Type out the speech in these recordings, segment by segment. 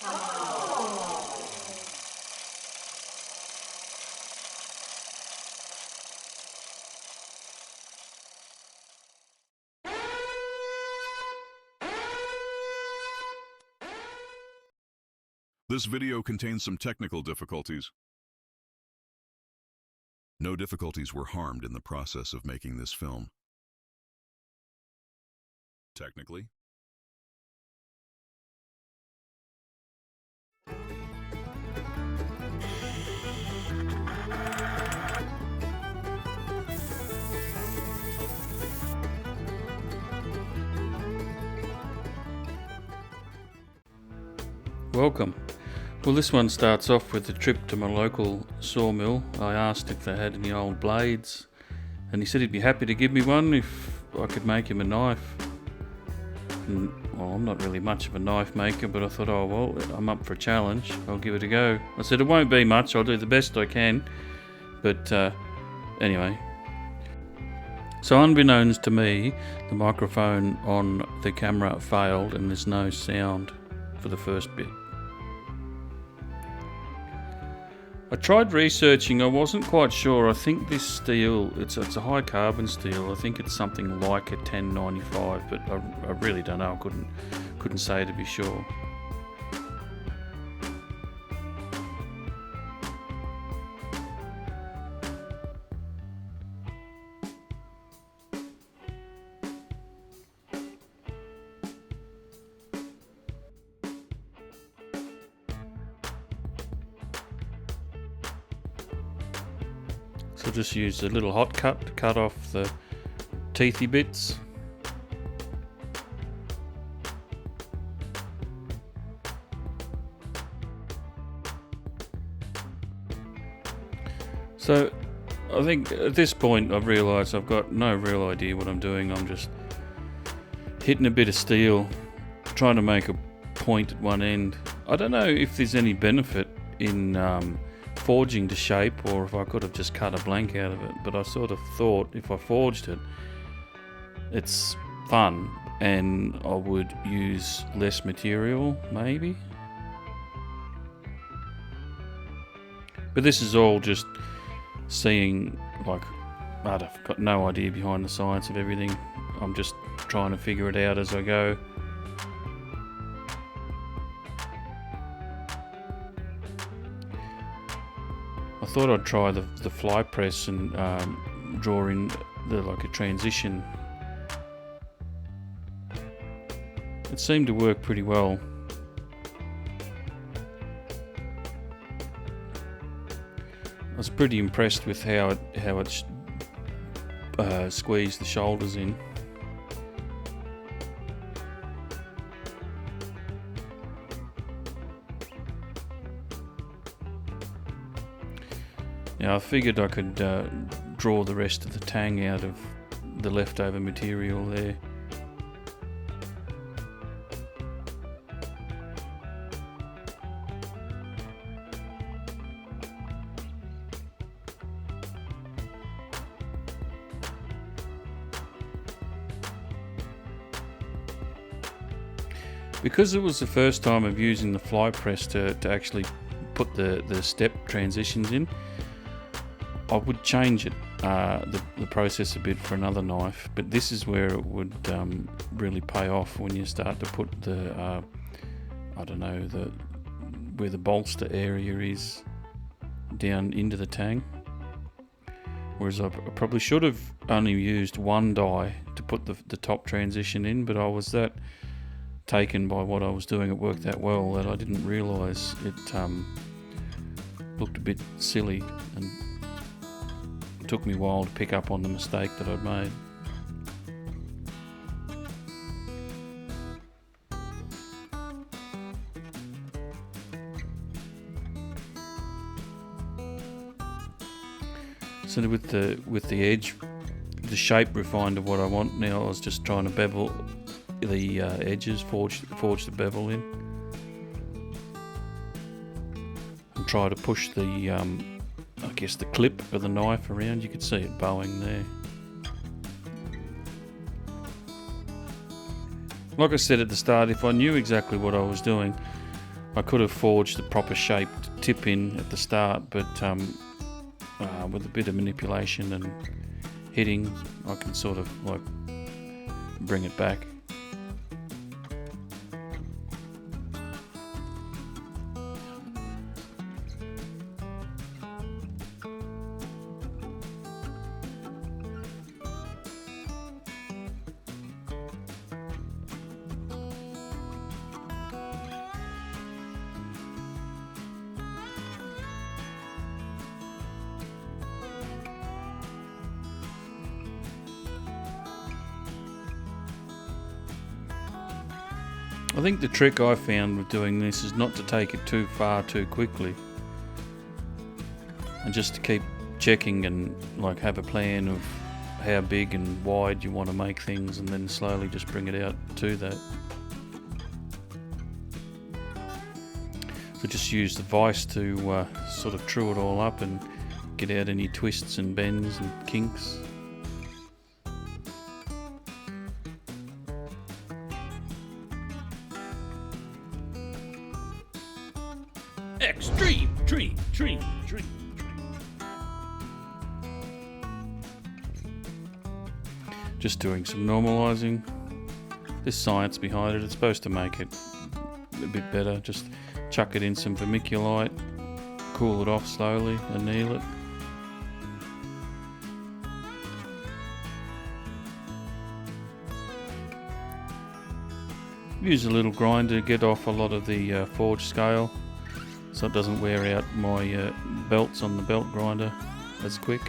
This video contains some technical difficulties. No difficulties were harmed in the process of making this film. Technically. Welcome. Well, this one starts off with a trip to my local sawmill. I asked if they had any old blades, and he said he'd be happy to give me one if I could make him a knife. And, well, I'm not really much of a knife maker, but I thought, oh well, I'm up for a challenge. I'll give it a go. I said it won't be much. I'll do the best I can. But anyway. So unbeknownst to me, the microphone on the camera failed and there's no sound for the first bit. I tried researching, I wasn't quite sure. I think this steel, it's a high carbon steel. I think it's something like a 1095, but I really don't know. I couldn't say to be sure. So just use a little hot cut to cut off the teethy bits. So I think at this point I've realised I've got no real idea what I'm doing. I'm just hitting a bit of steel, trying to make a point at one end. I don't know if there's any benefit in forging to shape, or if I could have just cut a blank out of it, but I sort of thought if I forged it, it's fun and I would use less material maybe. But this is all just seeing, like, I've got no idea behind the science of everything. I'm just trying to figure it out as I go. I thought I'd try the fly press and draw in like a transition. It seemed to work pretty well. I was pretty impressed with how it squeezed the shoulders in. Now I figured I could draw the rest of the tang out of the leftover material there. Because it was the first time of using the fly press to actually put the step transitions in, I would change it, the process a bit for another knife, but this is where it would really pay off when you start to put the, where the bolster area is down into the tang. Whereas I probably should have only used one die to put the top transition in, but I was that taken by what I was doing, it worked that well that I didn't realise it looked a bit silly, and it took me a while to pick up on the mistake that I'd made. So with the edge, the shape refined to what I want now, I was just trying to bevel the edges, forge the bevel in, and try to push the I guess the clip of the knife around. You could see it bowing there. Like I said at the start, if I knew exactly what I was doing, I could have forged the proper shaped tip in at the start, but with a bit of manipulation and hitting, I can sort of like bring it back. I think the trick I found with doing this is not to take it too far too quickly, and just to keep checking and like have a plan of how big and wide you want to make things, and then slowly just bring it out to that. So just use the vise to sort of true it all up and get out any twists and bends and kinks. Extreme, dream. Just doing some normalizing. There's science behind it. It's supposed to make it a bit better. Just chuck it in some vermiculite, cool it off slowly, anneal it. Use a little grinder to get off a lot of the forge scale, so it doesn't wear out my belts on the belt grinder as quick.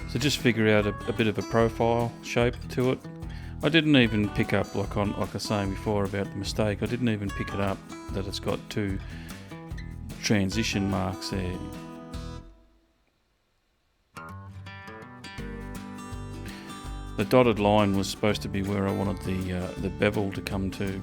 So just figure out a bit of a profile shape to it. I didn't even pick up, like I was saying before about the mistake, I didn't even pick it up that it's got 2 transition marks there. The dotted line was supposed to be where I wanted the bevel to come to.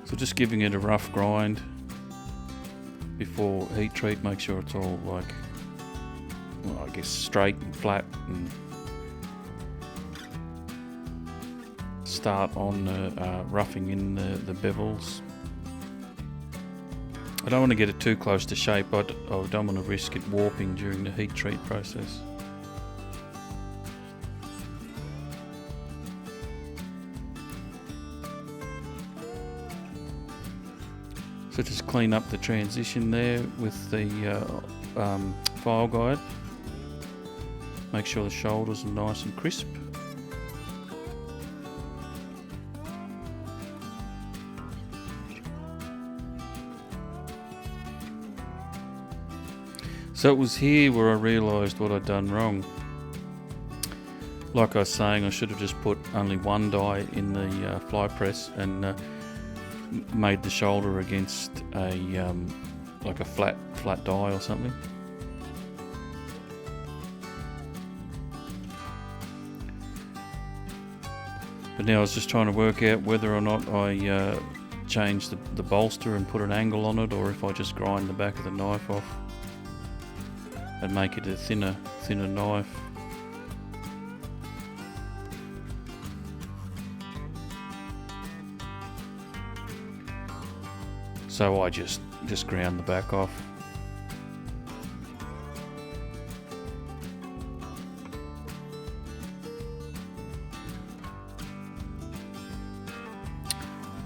So just giving it a rough grind before heat treat, make sure it's all like, well, I guess straight and flat, and start on roughing in the bevels. I don't want to get it too close to shape. I don't want to risk it warping during the heat treat process. So just clean up the transition there with the file guide. Make sure the shoulders are nice and crisp. So it was here where I realised what I'd done wrong. Like I was saying, I should have just put only one die in the fly press and made the shoulder against a like a flat die or something. But now I was just trying to work out whether or not I change the bolster and put an angle on it, or if I just grind the back of the knife off and make it a thinner knife. So I just ground the back off.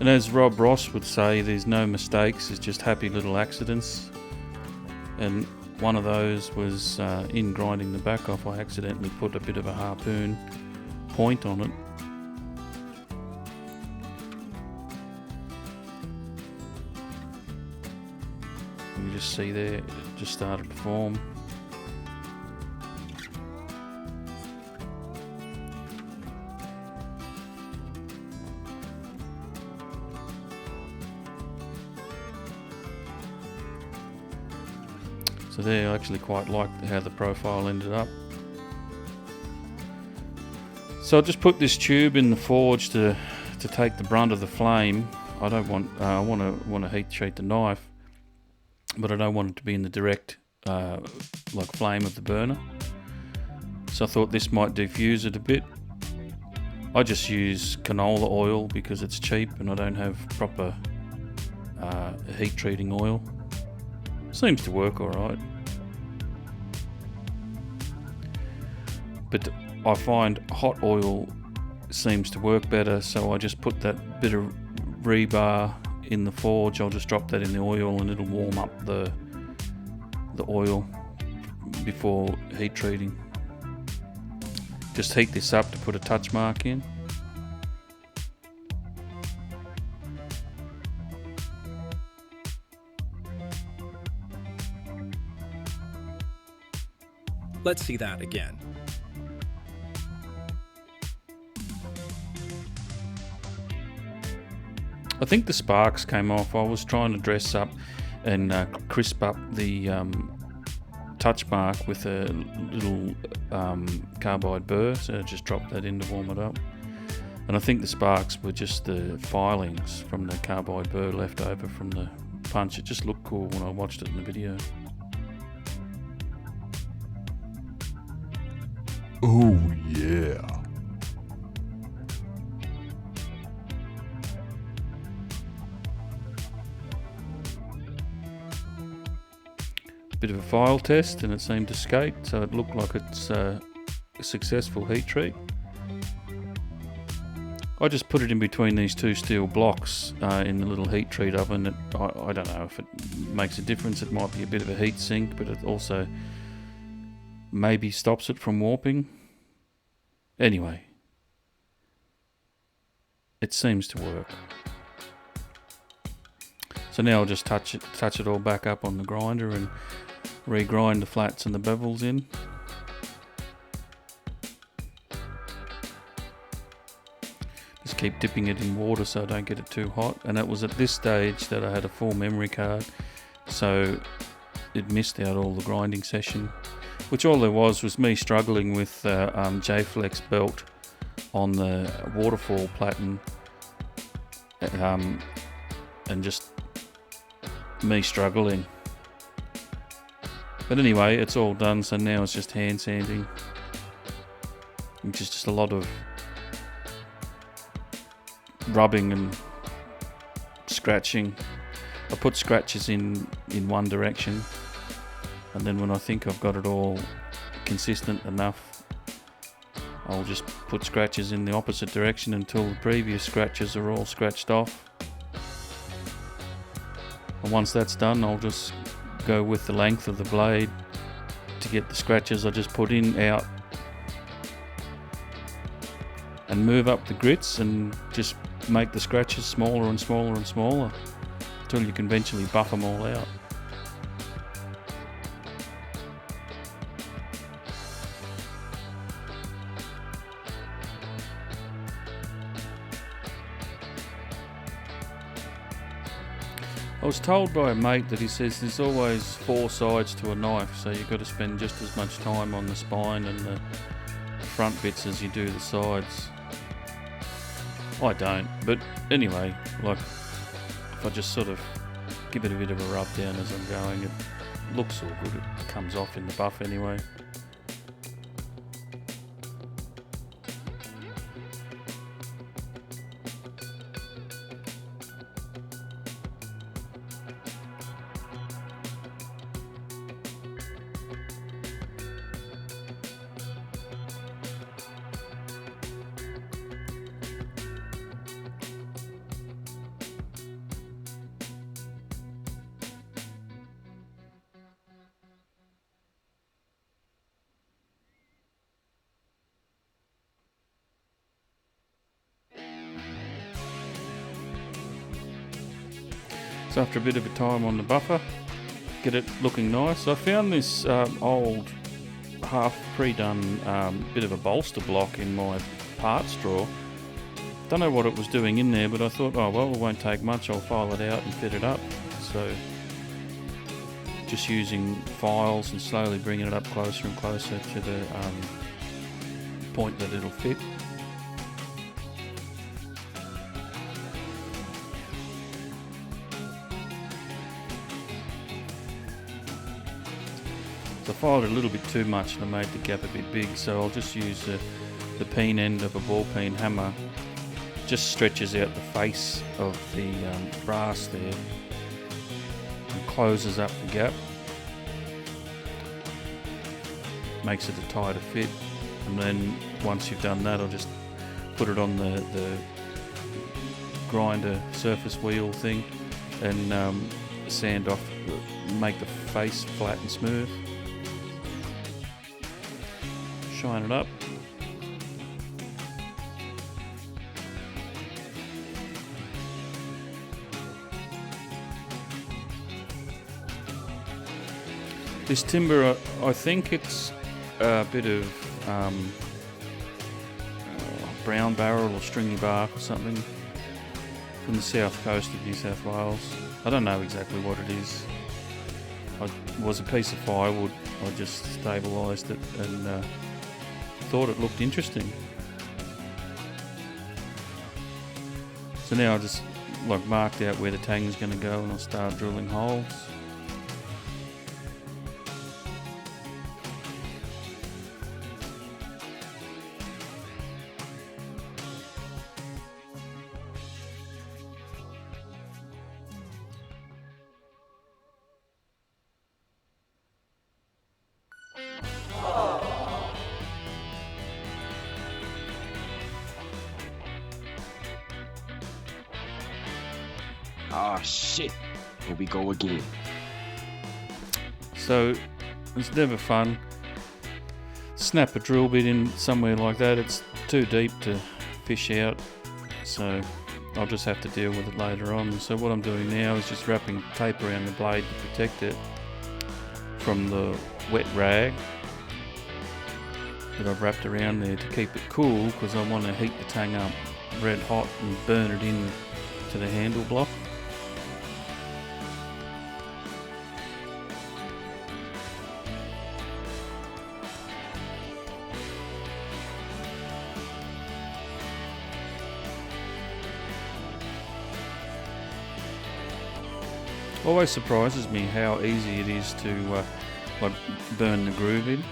And as Rob Ross would say, there's no mistakes, there's just happy little accidents. And one of those was in grinding the back off, I accidentally put a bit of a harpoon point on it. You just see there, it just started to form. So So there, I actually quite liked how the profile ended up. So I just put this tube in the forge to take the brunt of the flame. I don't want I want to heat treat the knife, but I don't want it to be in the direct like flame of the burner. So I thought this might diffuse it a bit. I just use canola oil because it's cheap and I don't have proper heat treating oil. Seems to work alright. But I find hot oil seems to work better, so I just put that bit of rebar in the forge. I'll just drop that in the oil and it'll warm up the oil before heat treating. Just heat this up to put a touch mark in. Let's see that again. I think the sparks came off. I was trying to dress up and crisp up the touch mark with a little carbide burr, so I just dropped that in to warm it up. And I think the sparks were just the filings from the carbide burr left over from the punch. It just looked cool when I watched it in the video. Oh yeah. Bit of a file test and it seemed to skate, so it looked like it's a successful heat treat. I just put it in between these two steel blocks in the little heat treat oven. I don't know if it makes a difference. It might be a bit of a heat sink, but it also maybe stops it from warping. Anyway, it seems to work. So now I'll just touch it all back up on the grinder and regrind the flats and the bevels in. Just keep dipping it in water so I don't get it too hot. And it was at this stage that I had a full memory card, so it missed out all the grinding session, which all there was me struggling with J-Flex belt on the waterfall platen, and just me struggling. But anyway, it's all done, so now it's just hand sanding, which is just a lot of rubbing and scratching. I put scratches in one direction, and then when I think I've got it all consistent enough, I'll just put scratches in the opposite direction until the previous scratches are all scratched off. And once that's done, I'll just go with the length of the blade to get the scratches I just put in out, and move up the grits and just make the scratches smaller and smaller and smaller until you can eventually buff them all out. I was told by a mate that he says there's always 4 sides to a knife, so you've got to spend just as much time on the spine and the front bits as you do the sides. I don't, but anyway, like if I just sort of give it a bit of a rub down as I'm going, it looks all good. It comes off in the buff anyway. So after a bit of a time on the buffer, get it looking nice. I found this old half pre-done bit of a bolster block in my parts drawer. Don't know what it was doing in there, but I thought, oh well, it won't take much, I'll file it out and fit it up. So just using files and slowly bringing it up closer and closer to the point that it'll fit. So I filed it a little bit too much and I made the gap a bit big, so I'll just use the peen end of a ball peen hammer. Just stretches out the face of the brass there and closes up the gap, makes it a tighter fit. And then once you've done that, I'll just put it on the grinder surface wheel thing and sand off, make the face flat and smooth. Shine it up. This timber, I think it's a bit of brown barrel or stringy bark or something from the south coast of New South Wales. I don't know exactly what it is. It was a piece of firewood. I just stabilised it and thought it looked interesting. So now I just marked out where the tang's going to go and I'll start drilling holes. Ah, shit. Here we go again. So it's never fun. Snap a drill bit in somewhere like that. It's too deep to fish out, so I'll just have to deal with it later on. So what I'm doing now is just wrapping tape around the blade to protect it from the wet rag that I've wrapped around there to keep it cool, because I want to heat the tang up red hot and burn it in to the handle block. Always surprises me how easy it is to burn the groove in,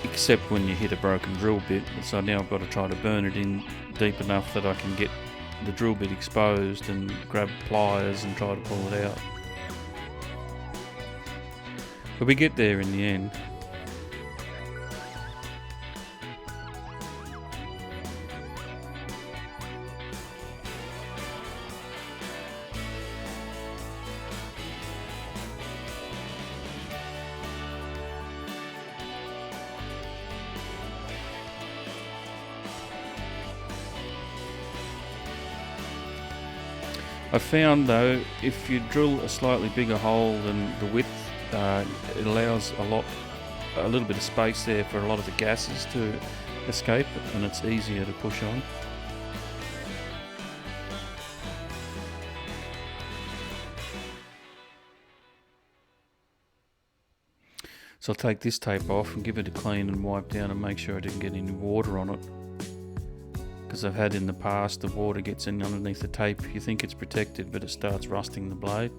except when you hit a broken drill bit. So now I've got to try to burn it in deep enough that I can get the drill bit exposed and grab pliers and try to pull it out. But we get there in the end. I found though, if you drill a slightly bigger hole than the width, it allows a little bit of space there for a lot of the gases to escape, and it's easier to push on. So I'll take this tape off and give it a clean and wipe down and make sure I didn't get any water on it. Because I've had in the past, the water gets in underneath the tape. You think it's protected, but it starts rusting the blade.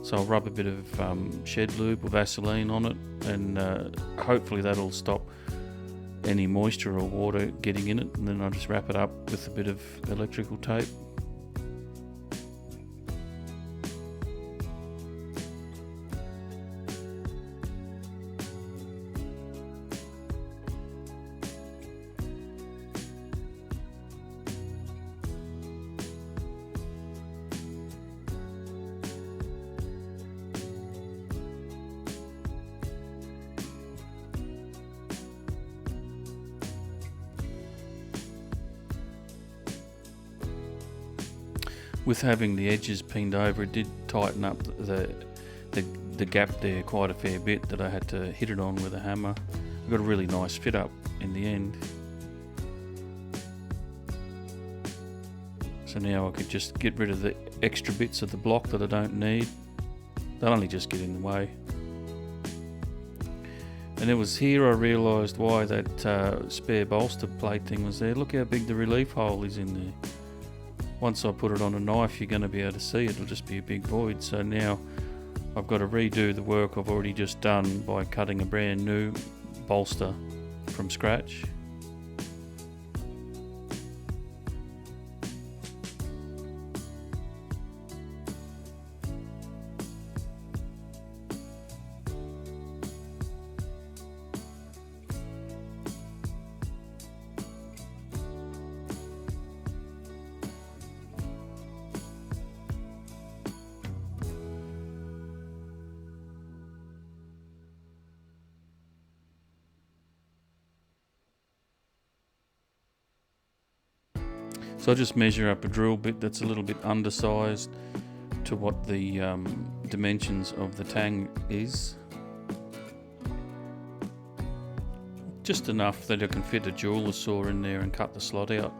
So I'll rub a bit of shed lube or Vaseline on it, and hopefully that'll stop any moisture or water getting in it. And then I'll just wrap it up with a bit of electrical tape. With having the edges pinned over, it did tighten up the gap there quite a fair bit that I had to hit it on with a hammer. I got a really nice fit up in the end. So now I could just get rid of the extra bits of the block that I don't need. They'll only just get in the way. And it was here I realised why that spare bolster plate thing was there. Look how big the relief hole is in there. Once I put it on a knife, you're going to be able to see it. It'll just be a big void. So now I've got to redo the work I've already just done by cutting a brand new bolster from scratch. So I just measure up a drill bit that's a little bit undersized to what the dimensions of the tang is. Just enough that I can fit a jeweler's saw in there and cut the slot out.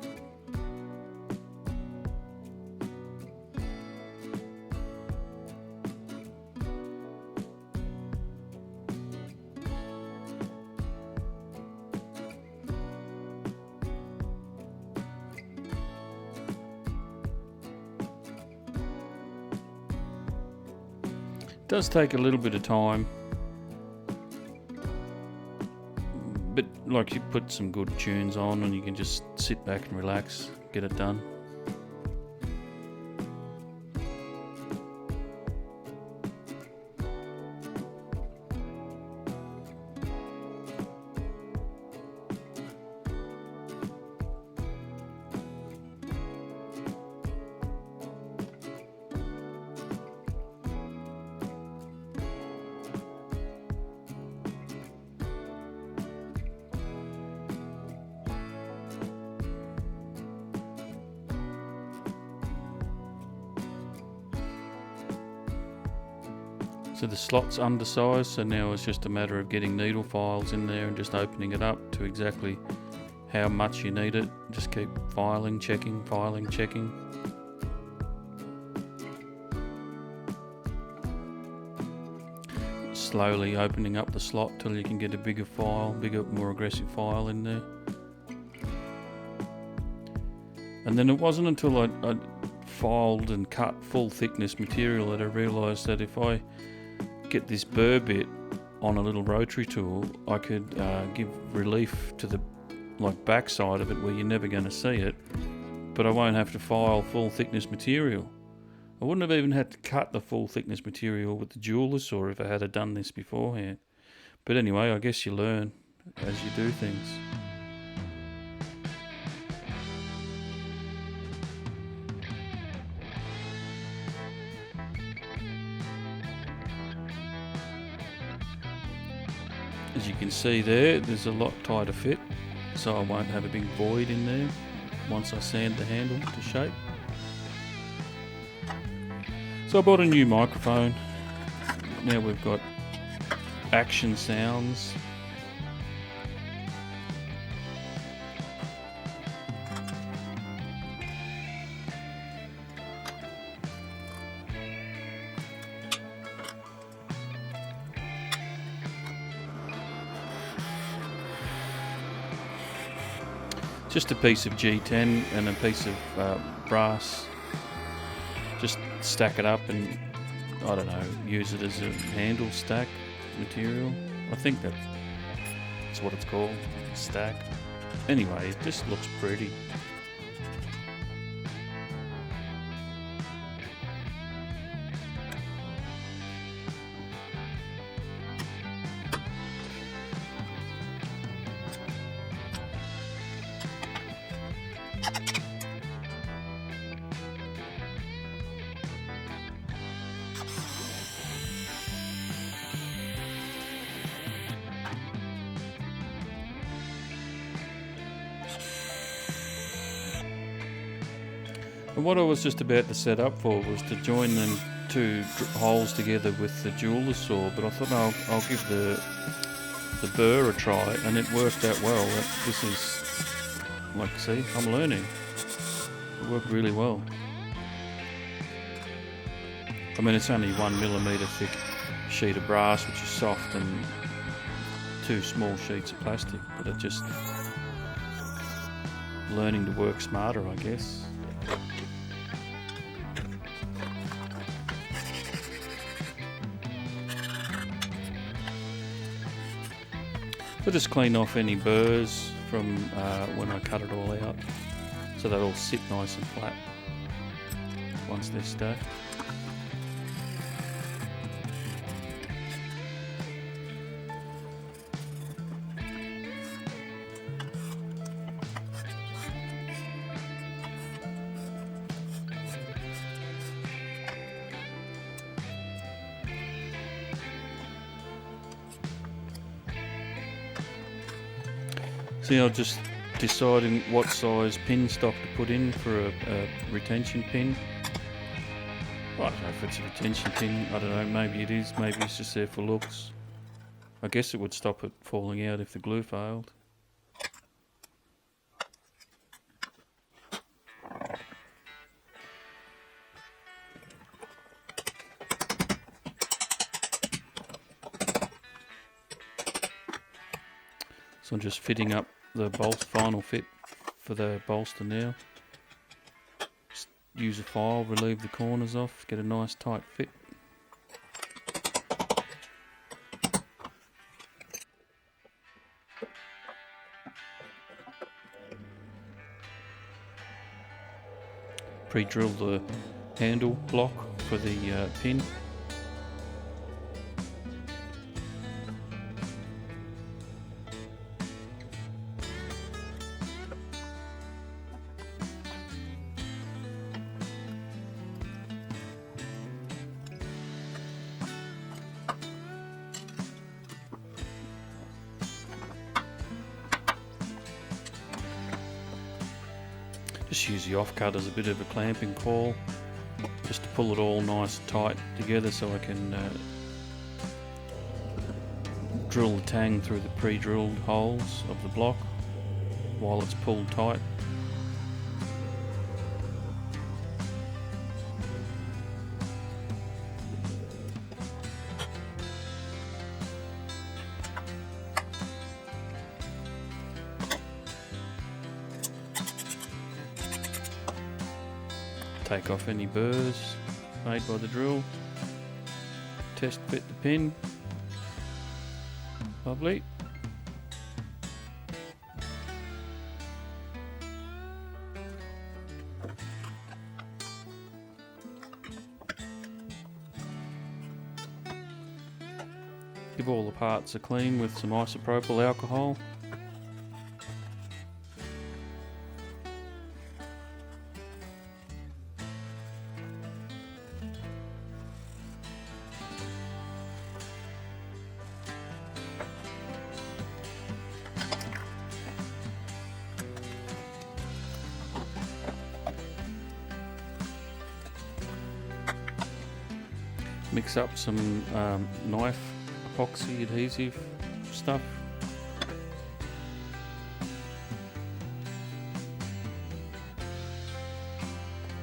It does take a little bit of time, but like you put some good tunes on and you can just sit back and relax, get it done. So the slot's undersized, so now it's just a matter of getting needle files in there and just opening it up to exactly how much you need it. Just keep filing, checking, filing, checking. Slowly opening up the slot till you can get a bigger file, more aggressive file in there. And then it wasn't until I filed and cut full thickness material that I realised that if I get this burr bit on a little rotary tool, I could give relief to the back side of it where you're never going to see it, but I won't have to file full thickness material. I wouldn't have even had to cut the full thickness material with the jeweler's saw if I had done this beforehand. But anyway, I guess you learn as you do things. As you can see there's a lot tighter fit, so I won't have a big void in there once I sand the handle to shape. So I bought a new microphone. Now we've got action sounds. Just a piece of G10 and a piece of brass. Just stack it up and, I don't know, use it as a handle stack material. I think that's what it's called, stack. Anyway, it just looks pretty. And what I was just about to set up for was to join them two holes together with the jeweler's saw, but I thought I'll give the burr a try, and it worked out well. This is, like, see, I'm learning. It worked really well. I mean, it's only 1mm thick sheet of brass, which is soft, and 2 small sheets of plastic, but it just learning to work smarter, I guess. So just clean off any burrs from when I cut it all out, so they all sit nice and flat once they're stacked. See, I'm just deciding what size pin stock to put in for a retention pin. I don't know if it's a retention pin, I don't know, maybe it is, maybe it's just there for looks. I guess it would stop it falling out if the glue failed. So I'm just fitting up the final fit for the bolster now. Just use a file, relieve the corners off, get a nice tight fit. Pre-drill the handle block for the pin. Just use the offcut as a bit of a clamping coil, just to pull it all nice and tight together so I can drill the tang through the pre-drilled holes of the block while it's pulled tight. Take off any burrs made by the drill. Test fit the pin. Lovely. Give all the parts a clean with some isopropyl alcohol. Mix up some knife epoxy adhesive stuff.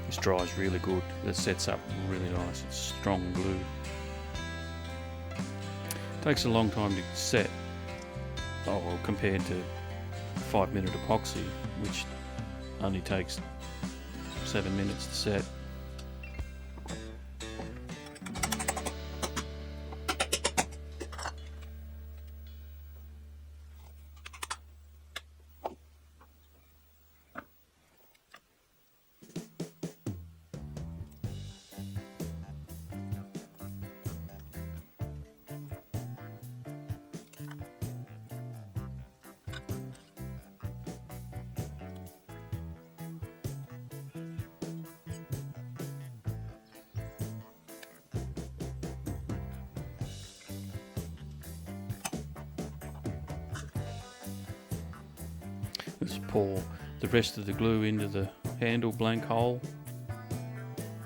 This dries really good. It sets up really nice. It's strong glue. Takes a long time to set. Oh, well, compared to 5-minute epoxy, which only takes 7 minutes to set. Just pour the rest of the glue into the handle blank hole.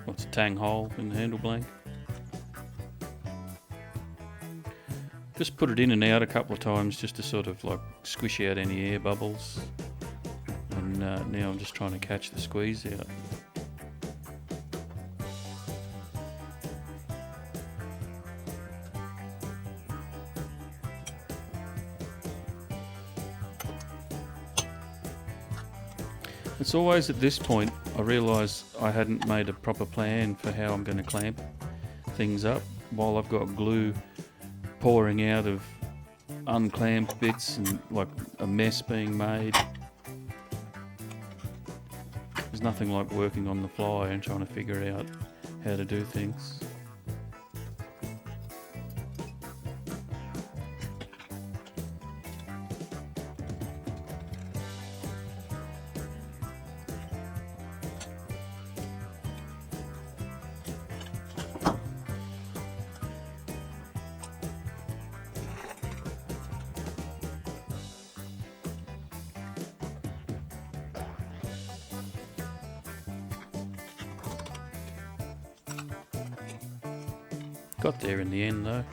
Well, it's a tang hole in the handle blank. Just put it in and out a couple of times just to sort of like squish out any air bubbles. And now I'm just trying to catch the squeeze out. It's always at this point I realise I hadn't made a proper plan for how I'm going to clamp things up while I've got glue pouring out of unclamped bits and like a mess being made. There's nothing like working on the fly and trying to figure out how to do things. Got there in the end though.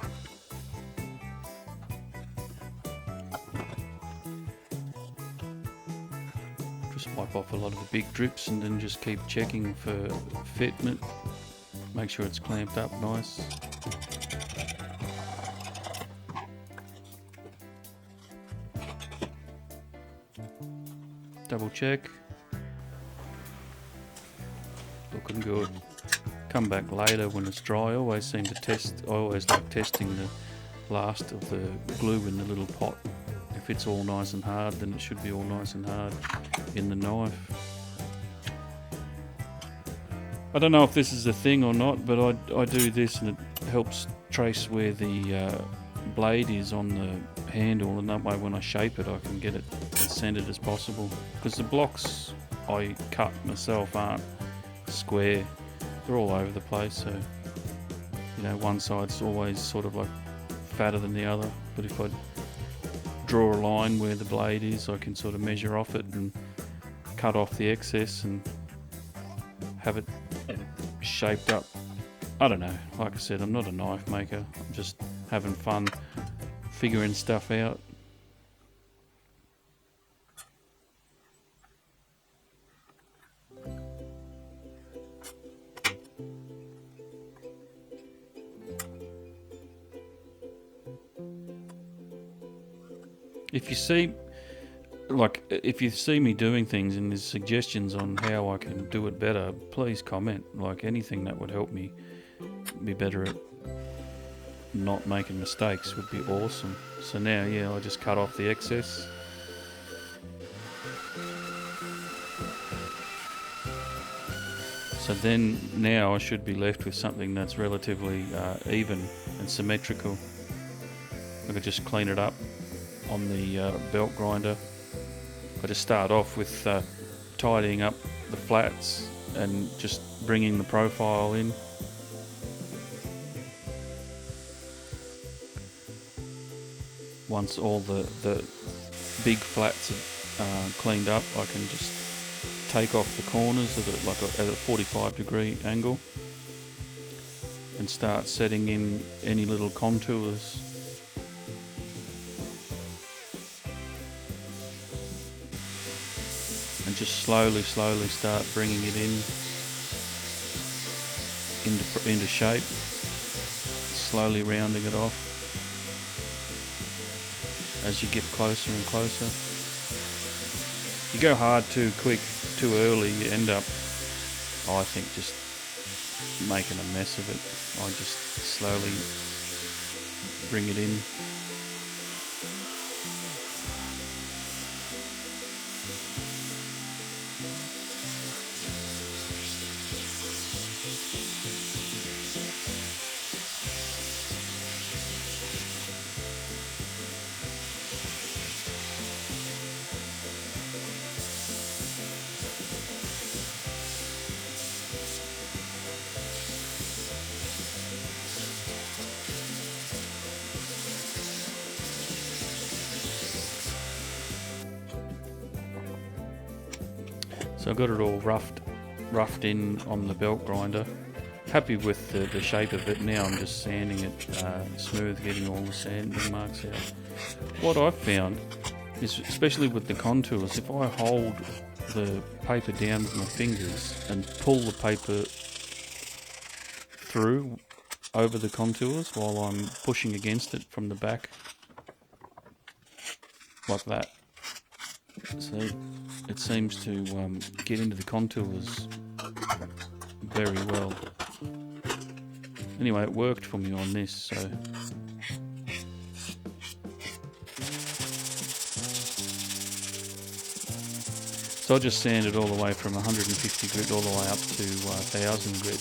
Just wipe off a lot of the big drips and then just keep checking for fitment. Make sure it's clamped up nice. Double check. Looking good. Come back later when it's dry. I always seem to test. I always like testing the last of the glue in the little pot. If it's all nice and hard, then it should be all nice and hard in the knife. I don't know if this is a thing or not, but I do this and it helps trace where the blade is on the handle, and that way when I shape it I can get it as centered as possible, because the blocks I cut myself aren't square. They're all over the place, so you know, one side's always sort of like fatter than the other, but if I draw a line where the blade is, I can sort of measure off it and cut off the excess and have it shaped up. I don't know, like I said, I'm not a knife maker, I'm just having fun figuring stuff out. If you see me doing things and there's suggestions on how I can do it better, please comment. Like, anything that would help me be better at not making mistakes would be awesome. So now, yeah, I just cut off the excess. So then now I should be left with something that's relatively even and symmetrical. I could just clean it up on the belt grinder. I just start off with tidying up the flats and just bringing the profile in. Once all the big flats are cleaned up, I can just take off the corners at a 45-degree angle and start setting in any little contours. And just slowly start bringing it into shape, slowly rounding it off as you get closer and closer. You go hard too quick, too early, you end up, I think, just making a mess of it. I just slowly bring it in. So I got it all roughed in on the belt grinder. Happy with the shape of it. Now I'm just sanding it smooth, getting all the sanding marks out. What I've found is, especially with the contours, if I hold the paper down with my fingers and pull the paper through over the contours while I'm pushing against it from the back, like that, So it seems to get into the contours very well. Anyway, it worked for me on this, so I just sanded all the way from 150 grit all the way up to 1000 grit.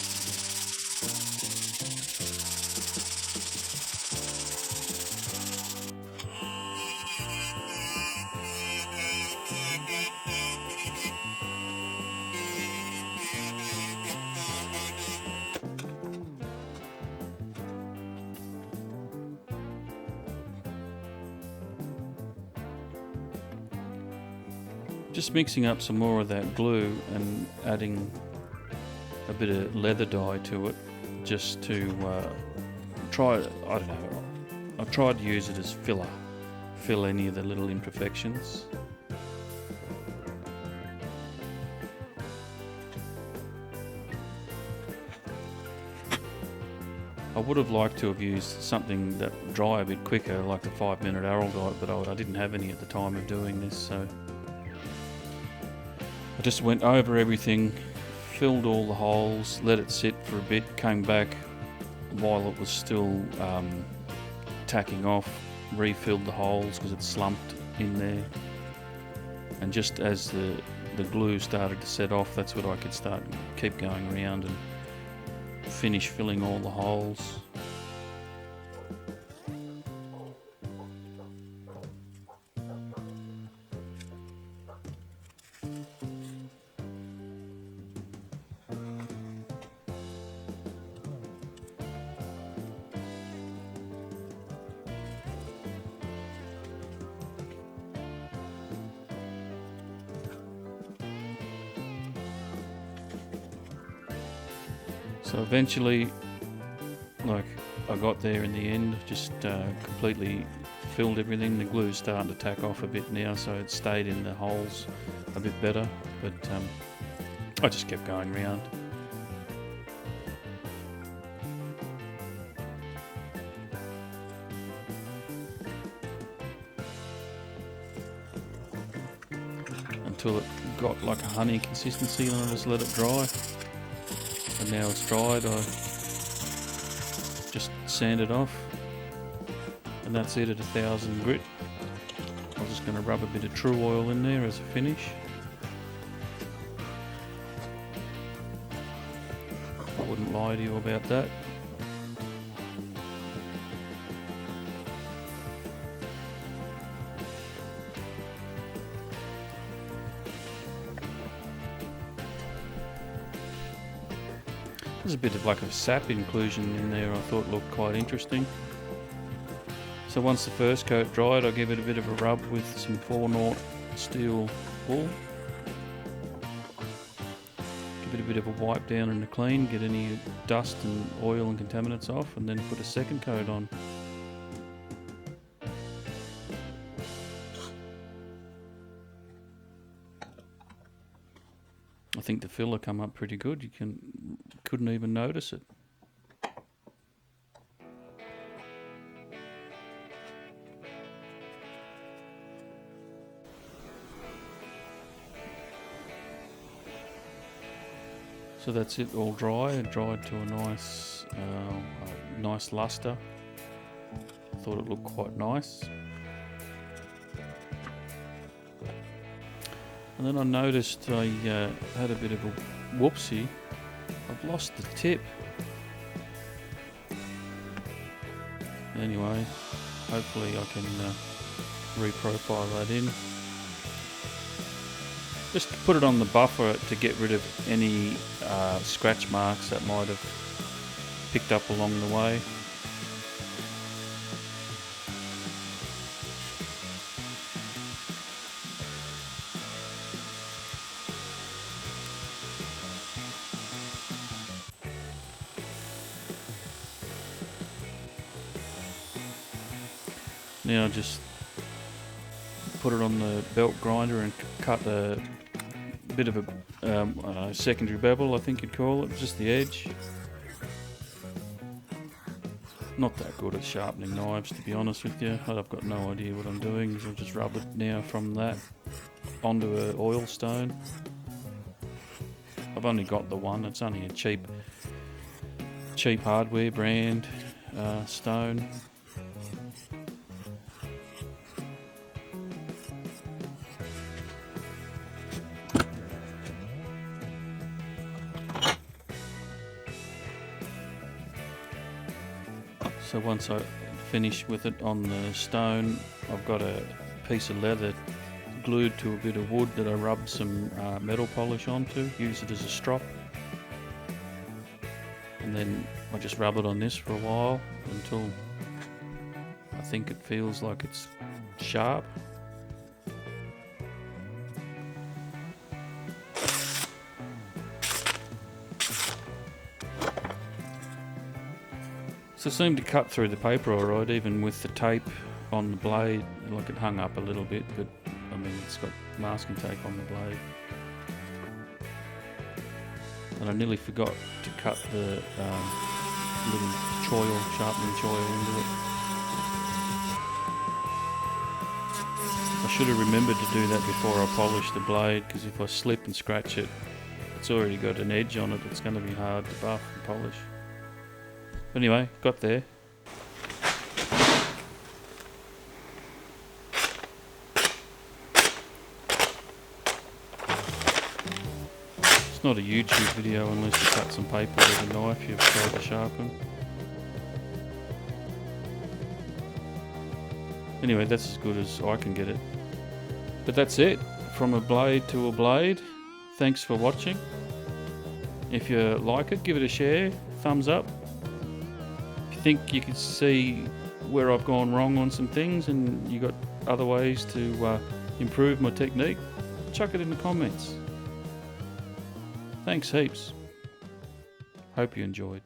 Just mixing up some more of that glue and adding a bit of leather dye to it, just to try, I don't know, I tried to use it as filler, fill any of the little imperfections. I would have liked to have used something that would dry a bit quicker, like the 5-minute arrow dye, but I didn't have any at the time of doing this, so I just went over everything, filled all the holes, let it sit for a bit, came back while it was still tacking off, refilled the holes because it slumped in there, and just as the glue started to set off, that's when I could keep going around and finish filling all the holes. So eventually, like, I got there in the end, just completely filled everything. The glue's starting to tack off a bit now, so it stayed in the holes a bit better, but I just kept going around. Until it got like a honey consistency, and I just let it dry. And now it's dried, I just sand it off, and that's it at 1000 grit. I'm just going to rub a bit of true oil in there as a finish. I wouldn't lie to you about that. There's a bit of like a sap inclusion in there I thought looked quite interesting. So once the first coat dried, I give it a bit of a rub with some 4/0 steel wool. Give it a bit of a wipe down and a clean, get any dust and oil and contaminants off, and then put a second coat on. I think the filler come up pretty good. You couldn't even notice it. So that's it, all dry. It dried to a nice luster. Thought it looked quite nice. And then I noticed I had a bit of a whoopsie. I've lost the tip. Anyway, hopefully I can reprofile that in. Just put it on the buffer to get rid of any scratch marks that might have picked up along the way. Now just put it on the belt grinder and cut a bit of a secondary bevel, I think you'd call it, just the edge. Not that good at sharpening knives, to be honest with you. I've got no idea what I'm doing, so I'll just rub it now from that. onto an oil stone. I've only got the one. It's only a cheap hardware brand stone. So once I finish with it on the stone, I've got a piece of leather glued to a bit of wood that I rub some metal polish onto, use it as a strop, and then I just rub it on this for a while until I think it feels like it's sharp. So it seemed to cut through the paper alright, even with the tape on the blade. Like, it hung up a little bit, but I mean, it's got masking tape on the blade. And I nearly forgot to cut the little sharpening choil into it. I should have remembered to do that before I polish the blade, because if I slip and scratch it, it's already got an edge on it. It's going to be hard to buff and polish. Anyway, got there. It's not a YouTube video unless you cut some paper with a knife you've tried to sharpen. Anyway, that's as good as I can get it. But that's it. From a blade to a blade. Thanks for watching. If you like it, give it a share. Thumbs up. Think you can see where I've gone wrong on some things and you got other ways to improve my technique, chuck it in the comments. Thanks heaps. Hope you enjoyed.